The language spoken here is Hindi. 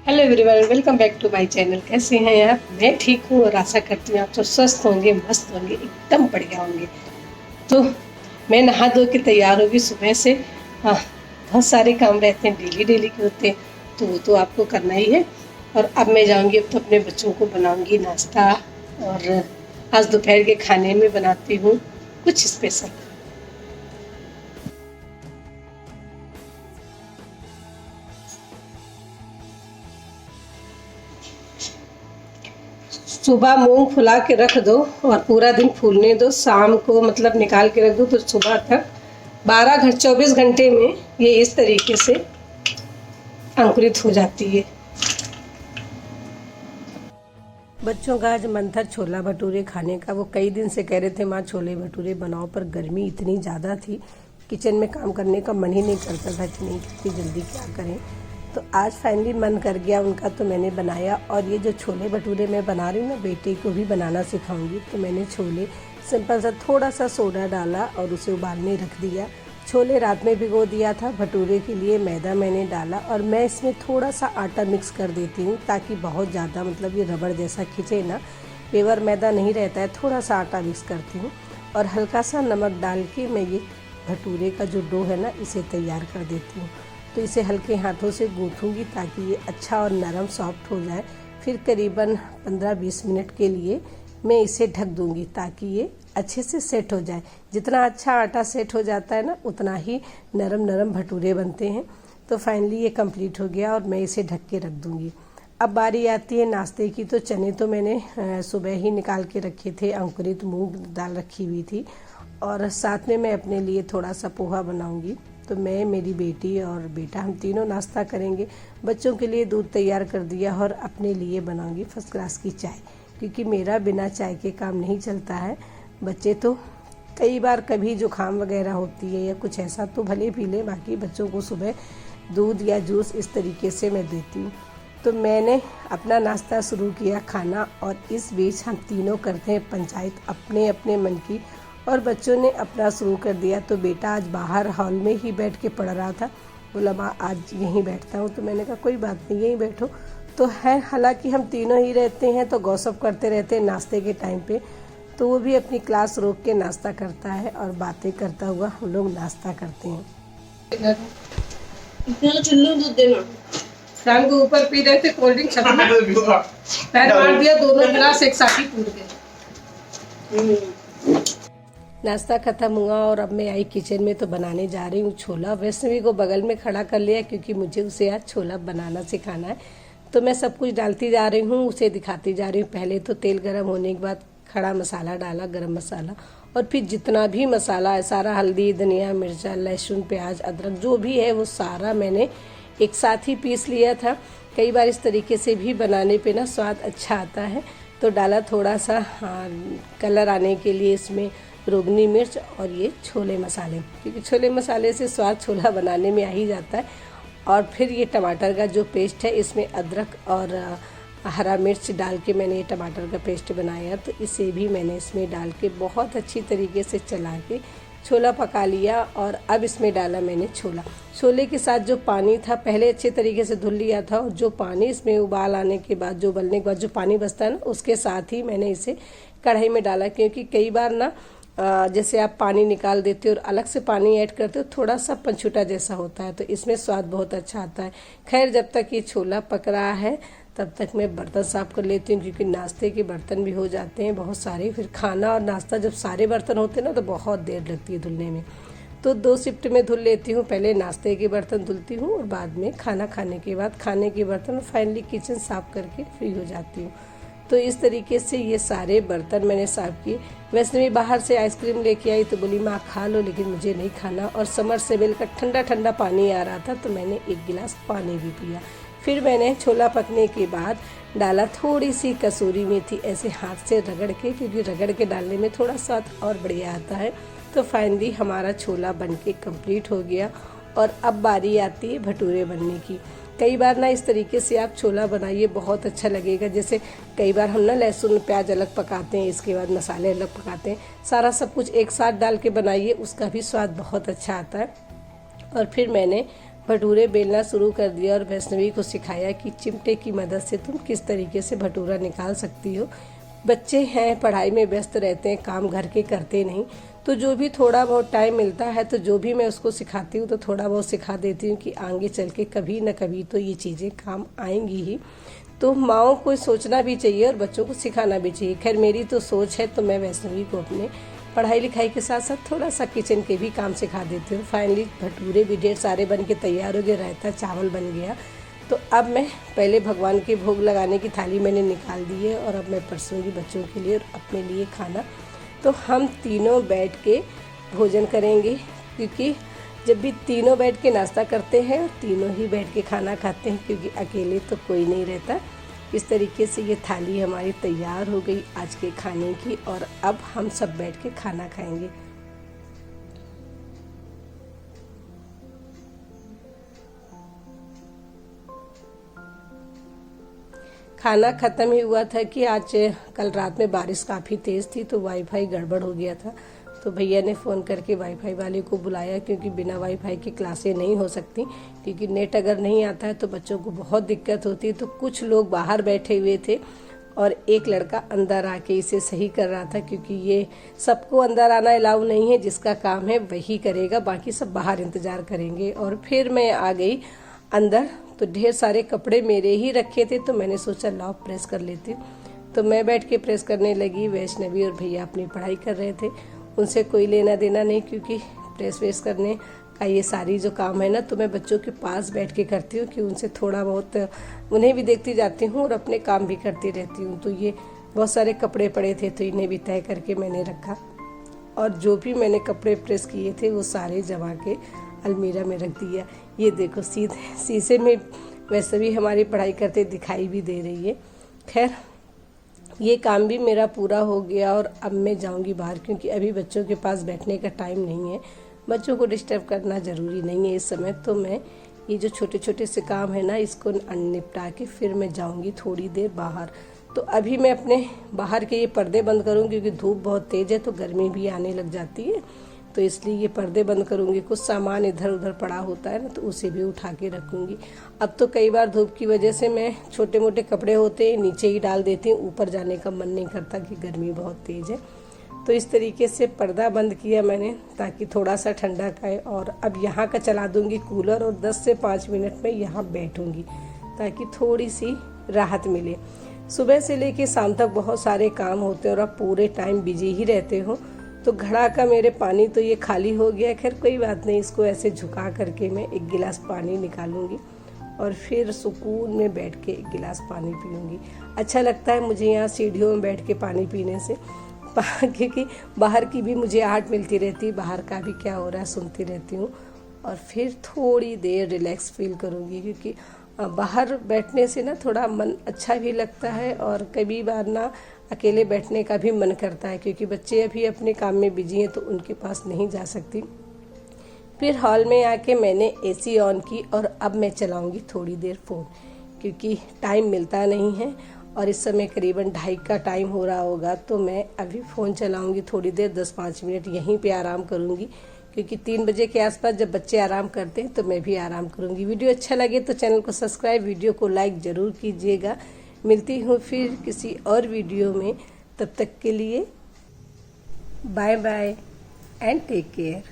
Hello everyone, welcome back to my channel. कैसे हैं आप? मैं ठीक हूँ और आशा करती हूँ आप तो स्वस्थ होंगे, मस्त होंगे, एकदम बढ़िया होंगे। तो मैं नहा धो के तैयार होगी सुबह से। हाँ, बहुत सारे काम रहते हैं, डेली डेली के होते हैं, तो वो तो आपको करना ही है। और अब मैं जाऊँगी, अब तो अपने बच्चों को बनाऊँगी नाश्ता। और आज दोपहर के खाने में बनाती हूँ कुछ स्पेशल। सुबह मूंग फुला के रख दो और पूरा दिन फूलने दो, शाम को मतलब निकाल के रख दो तो सुबह तक 24 घंटे में ये इस तरीके से अंकुरित हो जाती है। बच्चों का आज मन था छोला भटूरे खाने का। वो कई दिन से कह रहे थे माँ छोले भटूरे बनाओ, पर गर्मी इतनी ज़्यादा थी, किचन में काम करने का मन ही नहीं करता था कि नहीं इतनी जल्दी क्या करें। तो आज फाइनली मन कर गया उनका, तो मैंने बनाया। और ये जो छोले भटूरे मैं बना रही हूँ ना, बेटे को भी बनाना सिखाऊंगी। तो मैंने छोले सिंपल सा थोड़ा सा सोडा डाला और उसे उबालने रख दिया। छोले रात में भिगो दिया था। भटूरे के लिए मैदा मैंने डाला और मैं इसमें थोड़ा सा आटा मिक्स कर देती हूँ ताकि बहुत ज़्यादा मतलब ये रबड़ जैसा खिंचे ना, पेवर मैदा नहीं रहता है। थोड़ा सा आटा मिक्स करती हूँ और हल्का सा नमक डाल के मैं ये भटूरे का जो डो है ना, इसे तैयार कर देती हूँ। तो इसे हल्के हाथों से गूँथूँगी ताकि ये अच्छा और नरम सॉफ्ट हो जाए। फिर करीबन 15-20 मिनट के लिए मैं इसे ढक दूँगी ताकि ये अच्छे से सेट हो जाए। जितना अच्छा आटा सेट हो जाता है ना, उतना ही नरम नरम भटूरे बनते हैं। तो फाइनली ये कंप्लीट हो गया और मैं इसे ढक के रख दूँगी। अब बारी आती है नाश्ते की। तो चने तो मैंने सुबह ही निकाल के रखे थे, अंकुरित मूंग दाल रखी हुई थी। और साथ में मैं अपने लिए थोड़ा सा पोहा बनाऊंगी। तो मैं, मेरी बेटी और बेटा, हम तीनों नाश्ता करेंगे। बच्चों के लिए दूध तैयार कर दिया और अपने लिए बनाऊंगी फर्स्ट क्लास की चाय, क्योंकि मेरा बिना चाय के काम नहीं चलता है। बच्चे तो कई बार कभी जुकाम वगैरह होती है या कुछ ऐसा तो भले पी ले, बाकी बच्चों को सुबह दूध या जूस इस तरीके से मैं देती हूँ। तो मैंने अपना नाश्ता शुरू किया खाना, और इस बीच हम तीनों करते हैं पंचायत अपने अपने मन की। और बच्चों ने अपना शुरू कर दिया। तो बेटा आज बाहर हॉल में ही बैठ के पढ़ रहा था, बोला माँ आज यहीं बैठता हूँ। तो मैंने कहा कोई बात नहीं, यहीं बैठो। तो है, हालांकि हम तीनों ही रहते हैं तो गॉसिप करते रहते हैं नाश्ते के टाइम पे। तो वो भी अपनी क्लास रोक के नाश्ता करता है और बातें करता हुआ हम लोग नाश्ता करते हैं। चुल्लू दूध देना। शाम को ऊपर पी रहे थे कोल्ड ड्रिंक, पैर मार दिया, दोनों गिलास एक साथ ही टूट गए। नाश्ता खत्म हुआ और अब मैं आई किचन में। तो बनाने जा रही हूँ छोला। वैष्णवी को बगल में खड़ा कर लिया क्योंकि मुझे उसे आज छोला बनाना सिखाना है। तो मैं सब कुछ डालती जा रही हूँ, उसे दिखाती जा रही हूँ। पहले तो तेल गर्म होने के बाद खड़ा मसाला डाला, गरम मसाला, और फिर जितना भी मसाला है सारा, हल्दी, धनिया, मिर्चा, लहसुन, प्याज, अदरक जो भी है वो सारा मैंने एक साथ ही पीस लिया था। कई बार इस तरीके से भी बनाने पे ना स्वाद अच्छा आता है। तो डाला थोड़ा सा कलर आने के लिए इसमें रोगनी मिर्च और ये छोले मसाले, क्योंकि छोले मसाले से स्वाद छोला बनाने में आ ही जाता है। और फिर ये टमाटर का जो पेस्ट है, इसमें अदरक और हरा मिर्च डाल के मैंने ये टमाटर का पेस्ट बनाया। तो इसे भी मैंने इसमें डाल के बहुत अच्छी तरीके से चला के छोला पका लिया। और अब इसमें डाला मैंने छोला। छोले के साथ जो पानी था पहले अच्छे तरीके से धुल लिया था, और जो पानी इसमें उबाल आने के बाद, जो उबलने के बाद जो पानी बचता है ना, उसके साथ ही मैंने इसे कढ़ाई में डाला। क्योंकि कई बार ना जैसे आप पानी निकाल देते हो और अलग से पानी ऐड करते हो, थोड़ा सा पंछुटा जैसा होता है, तो इसमें स्वाद बहुत अच्छा आता है। खैर, जब तक ये छोला पक रहा है तब तक मैं बर्तन साफ कर लेती हूँ, क्योंकि नाश्ते के बर्तन भी हो जाते हैं बहुत सारे। फिर खाना और नाश्ता जब सारे बर्तन होते हैं ना, तो बहुत देर लगती है धुलने में। तो 2 शिफ्ट में धुल लेती हूँ। पहले नाश्ते के बर्तन धुलती हूँ और बाद में खाना खाने के बाद खाने के बर्तन, फाइनली किचन साफ करके फ्री हो जाती हूँ। तो इस तरीके से ये सारे बर्तन मैंने साफ किए। वैष्णवी बाहर से आइसक्रीम लेके आई तो बोली माँ खा लो, लेकिन मुझे नहीं खाना। और समर से मिलकर ठंडा ठंडा पानी आ रहा था, तो मैंने 1 गिलास पानी भी पिया। फिर मैंने छोला पकने के बाद डाला थोड़ी सी कसूरी मेथी, ऐसे हाथ से रगड़ के, क्योंकि रगड़ के डालने में थोड़ा स्वाद और बढ़िया आता है। तो फाइनली हमारा छोला बनके कंप्लीट हो गया। और अब बारी आती है भटूरे बनने की। कई बार ना इस तरीके से आप छोला बनाइए, बहुत अच्छा लगेगा। जैसे कई बार हम ना लहसुन प्याज अलग पकाते हैं, इसके बाद मसाले अलग पकाते हैं, सारा सब कुछ एक साथ डाल के बनाइए, उसका भी स्वाद बहुत अच्छा आता है। और फिर मैंने भटूरे बेलना शुरू कर दिया और वैष्णवी को सिखाया कि चिमटे की मदद से तुम किस तरीके से भटूरा निकाल सकती हो। बच्चे हैं, पढ़ाई में व्यस्त रहते हैं, काम घर के करते नहीं, तो जो भी थोड़ा बहुत टाइम मिलता है तो जो भी मैं उसको सिखाती हूँ तो थोड़ा बहुत सिखा देती हूँ कि आगे चल के कभी न कभी तो ये चीज़ें काम आएंगी ही। तो माँओं को सोचना भी चाहिए और बच्चों को सिखाना भी चाहिए। खैर मेरी तो सोच है, तो मैं वैष्णवी को अपने पढ़ाई लिखाई के साथ साथ थोड़ा सा किचन के भी काम सिखा देती हूँ। फाइनली भटूरे भी ढेर सारे बन के तैयार हो गए, रायता चावल बन गया। तो अब मैं पहले भगवान के भोग लगाने की थाली मैंने निकाल दी है और अब मैं परसूंगी बच्चों के लिए और अपने लिए खाना। तो हम तीनों बैठ के भोजन करेंगे, क्योंकि जब भी तीनों बैठ के नाश्ता करते हैं और तीनों ही बैठ के खाना खाते हैं, क्योंकि अकेले तो कोई नहीं रहता। इस तरीके से ये थाली हमारी तैयार हो गई आज के खाने की और अब हम सब बैठ के खाना खाएंगे। खाना ख़त्म ही हुआ था कि आज कल रात में बारिश काफ़ी तेज़ थी तो वाईफाई गड़बड़ हो गया था। तो भैया ने फ़ोन करके वाईफाई वाले को बुलाया, क्योंकि बिना वाईफाई की क्लासें नहीं हो सकती, क्योंकि नेट अगर नहीं आता है तो बच्चों को बहुत दिक्कत होती है। तो कुछ लोग बाहर बैठे हुए थे और एक लड़का अंदर आके इसे सही कर रहा था, क्योंकि ये सबको अंदर आना अलाउ नहीं है, जिसका काम है वही करेगा, बाकी सब बाहर इंतज़ार करेंगे। और फिर मैं आ गई अंदर, तो ढेर सारे कपड़े मेरे ही रखे थे तो मैंने सोचा लाओ प्रेस कर लेती हूँ। तो मैं बैठ के प्रेस करने लगी, वैष्णवी और भैया अपनी पढ़ाई कर रहे थे, उनसे कोई लेना देना नहीं, क्योंकि प्रेस वेस करने का ये सारी जो काम है ना तो मैं बच्चों के पास बैठ के करती हूँ, कि उनसे थोड़ा बहुत उन्हें भी देखती जाती हूँ और अपने काम भी करती रहती हूँ। तो ये बहुत सारे कपड़े पड़े थे तो इन्हें भी तय करके मैंने रखा और जो भी मैंने कपड़े प्रेस किए थे वो सारे जमा के अलमीरा में रख दिया। ये देखो सीधे शीशे में वैसे भी हमारी पढ़ाई करते दिखाई भी दे रही है। खैर ये काम भी मेरा पूरा हो गया और अब मैं जाऊंगी बाहर, क्योंकि अभी बच्चों के पास बैठने का टाइम नहीं है, बच्चों को डिस्टर्ब करना ज़रूरी नहीं है इस समय। तो मैं ये जो छोटे छोटे से काम है ना इसको निपटा के फिर मैं जाऊंगी थोड़ी देर बाहर। तो अभी मैं अपने बाहर के ये पर्दे बंद करूँगी, क्योंकि धूप बहुत तेज़ है तो गर्मी भी आने लग जाती है, तो इसलिए ये पर्दे बंद करूँगी। कुछ सामान इधर उधर पड़ा होता है ना तो उसे भी उठा के रखूँगी। अब तो कई बार धूप की वजह से मैं छोटे मोटे कपड़े होते हैं नीचे ही डाल देती हूँ, ऊपर जाने का मन नहीं करता कि गर्मी बहुत तेज़ है। तो इस तरीके से पर्दा बंद किया मैंने ताकि थोड़ा सा ठंडा खाए। और अब यहाँ का चला दूँगी कूलर और 10 से 5 मिनट में यहाँ बैठूँगी ताकि थोड़ी सी राहत मिले। सुबह से लेके शाम तक बहुत सारे काम होते हैं और अब पूरे टाइम बिजी ही रहते हो। तो घड़ा का मेरे पानी तो ये खाली हो गया। खैर कोई बात नहीं, इसको ऐसे झुका करके मैं एक गिलास पानी निकालूंगी और फिर सुकून में बैठ के एक गिलास पानी पीऊंगी। अच्छा लगता है मुझे यहाँ सीढ़ियों में बैठ के पानी पीने से, क्योंकि बाहर की भी मुझे आहट मिलती रहती है, बाहर का भी क्या हो रहा है सुनती रहती हूँ और फिर थोड़ी देर रिलैक्स फील करूँगी, क्योंकि बाहर बैठने से ना थोड़ा मन अच्छा भी लगता है और कभी बार ना अकेले बैठने का भी मन करता है, क्योंकि बच्चे अभी अपने काम में बिजी हैं तो उनके पास नहीं जा सकती। फिर हॉल में आके मैंने एसी ऑन की और अब मैं चलाऊंगी थोड़ी देर फ़ोन, क्योंकि टाइम मिलता नहीं है और इस समय करीबन 2:30 का टाइम हो रहा होगा। तो मैं अभी फ़ोन चलाऊंगी थोड़ी देर, 10-5 मिनट यहीं पे आराम करूंगी, क्योंकि 3 बजे के आसपास जब बच्चे आराम करते हैं तो मैं भी आराम करूंगी। वीडियो अच्छा लगे तो चैनल को सब्सक्राइब, वीडियो को लाइक ज़रूर कीजिएगा। मिलती हूँ फिर किसी और वीडियो में, तब तक के लिए bye bye and take care.